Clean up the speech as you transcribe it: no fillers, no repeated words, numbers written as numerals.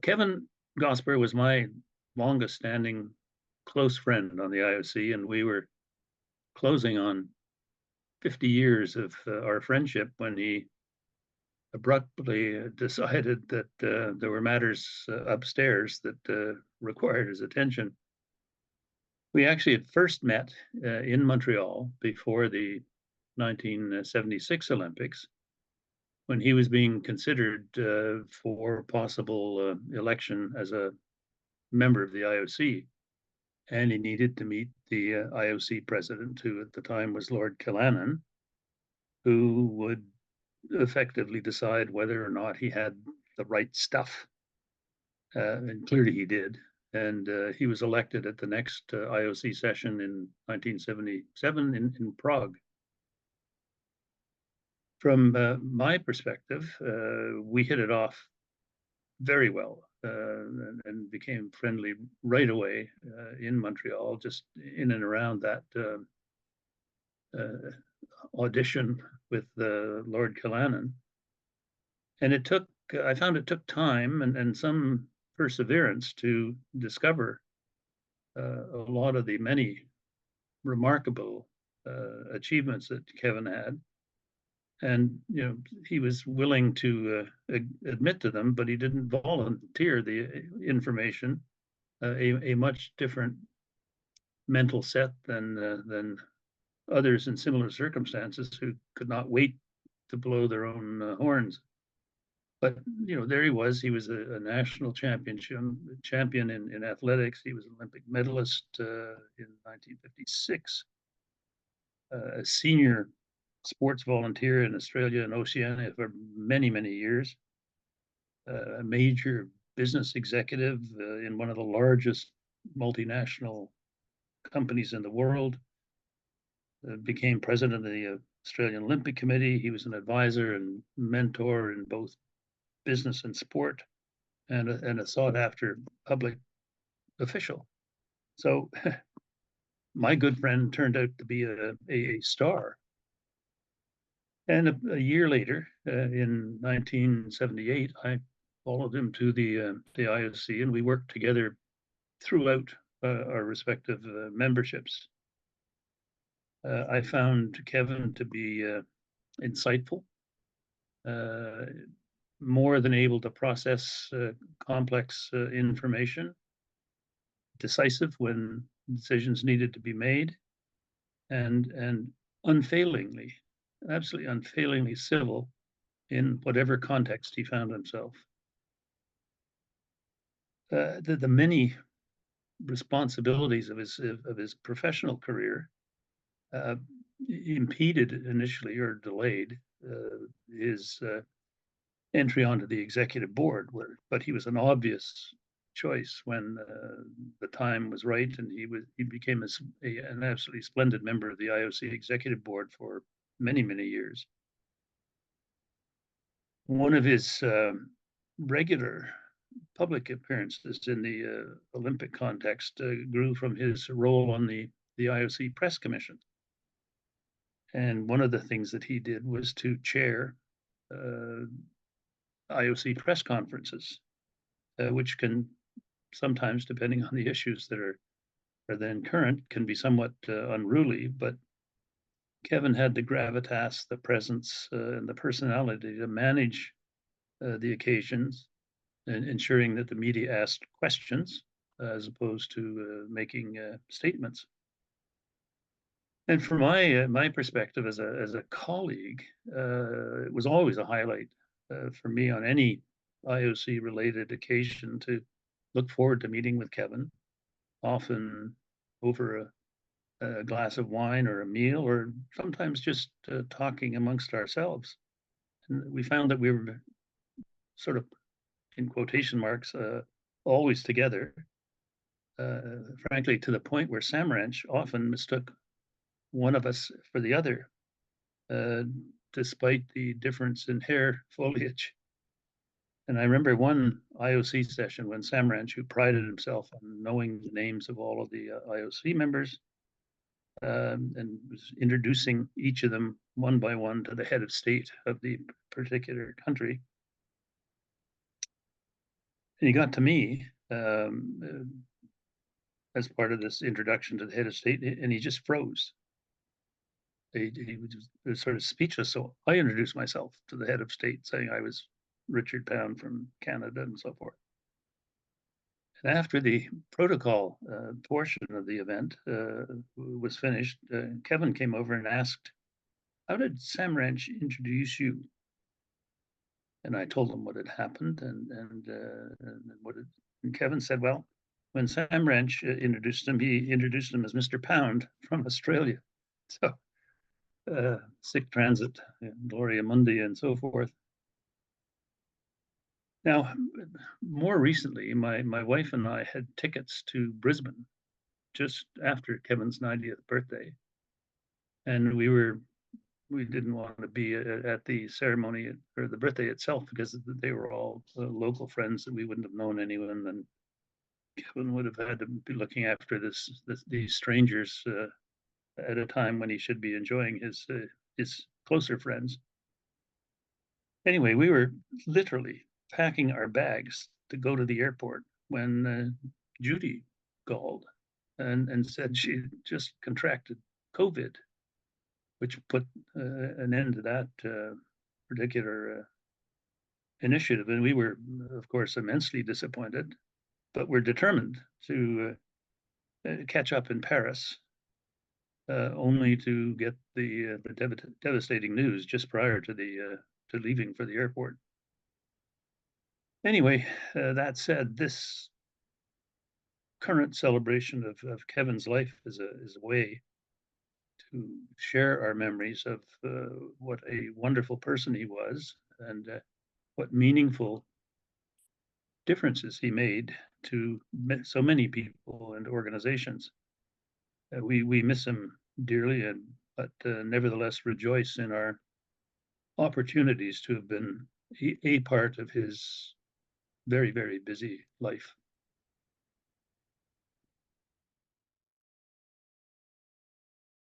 Kevan Gosper was my longest standing close friend on the IOC, and we were closing on 50 years of our friendship when he abruptly decided that there were matters upstairs that required his attention. We actually had first met in Montreal before the 1976 Olympics, when he was being considered for possible election as a member of the IOC. And he needed to meet the IOC president, who at the time was Lord Callanan, who would effectively decide whether or not he had the right stuff. And clearly he did. And he was elected at the next IOC session in 1977 in Prague. From my perspective, we hit it off very well and became friendly right away in Montreal, just in and around that audition with Lord Callanan. And I found it took time and some perseverance to discover a lot of the many remarkable achievements that Kevan had. And he was willing to admit to them, but he didn't volunteer the information. A much different mental set than others in similar circumstances who could not wait to blow their own horns. But there he was. He was a national champion in athletics. He was an Olympic medalist in 1956, a senior sports volunteer in Australia and Oceania for many, many years, a major business executive in one of the largest multinational companies in the world, became president of the Australian Olympic Committee. He was an advisor and mentor in both business and sport, and a sought-after public official. So my good friend turned out to be a star. And a year later, in 1978, I followed him to the IOC, and we worked together throughout our respective memberships. I found Kevan to be insightful, more than able to process complex information, decisive when decisions needed to be made, and unfailingly, absolutely unfailingly civil in whatever context he found himself. The many responsibilities of his professional career impeded initially or delayed his entry onto the executive board, but he was an obvious choice when the time was right, and he became an absolutely splendid member of the IOC executive board for many, many years. One of his regular public appearances in the Olympic context grew from his role on the IOC press commission. And one of the things that he did was to chair IOC press conferences, which can sometimes, depending on the issues that are then current, can be somewhat unruly, but Kevan had the gravitas, the presence, and the personality to manage the occasions, and ensuring that the media asked questions as opposed to making statements. And from my perspective as a colleague, it was always a highlight for me on any IOC related occasion to look forward to meeting with Kevan, often over a glass of wine or a meal, or sometimes just talking amongst ourselves. And we found that we were sort of, in quotation marks, always together, frankly, to the point where Samaranch often mistook one of us for the other, despite the difference in hair foliage. And I remember one IOC session when Samaranch, who prided himself on knowing the names of all of the IOC members, and was introducing each of them one by one to the head of state of the particular country. And he got to me as part of this introduction to the head of state, and he just froze. He was sort of speechless. So I introduced myself to the head of state, saying I was Richard Pound from Canada and so forth. And after the protocol portion of the event was finished, Kevan came over and asked, "How did Sam Ranch introduce you?" And I told him what had happened, and Kevan said, "Well, when Sam Ranch introduced him, he introduced him as Mr. Pound from Australia." So sic transit, Gloria Mundi, and so forth. Now, more recently, my wife and I had tickets to Brisbane just after Kevan's 90th birthday, and we didn't want to be at the ceremony or the birthday itself because they were all local friends that we wouldn't have known anyone, and Kevan would have had to be looking after these strangers at a time when he should be enjoying his closer friends. Anyway, we were literally packing our bags to go to the airport when Judy called and said she just contracted COVID, which put an end to that particular initiative. And we were, of course, immensely disappointed, but we're determined to catch up in Paris, only to get the devastating news just prior to to leaving for the airport. Anyway, that said, this current celebration of Kevan's life is a way to share our memories of what a wonderful person he was and what meaningful differences he made to so many people and organizations. We miss him dearly, but nevertheless rejoice in our opportunities to have been a part of his very, very busy life.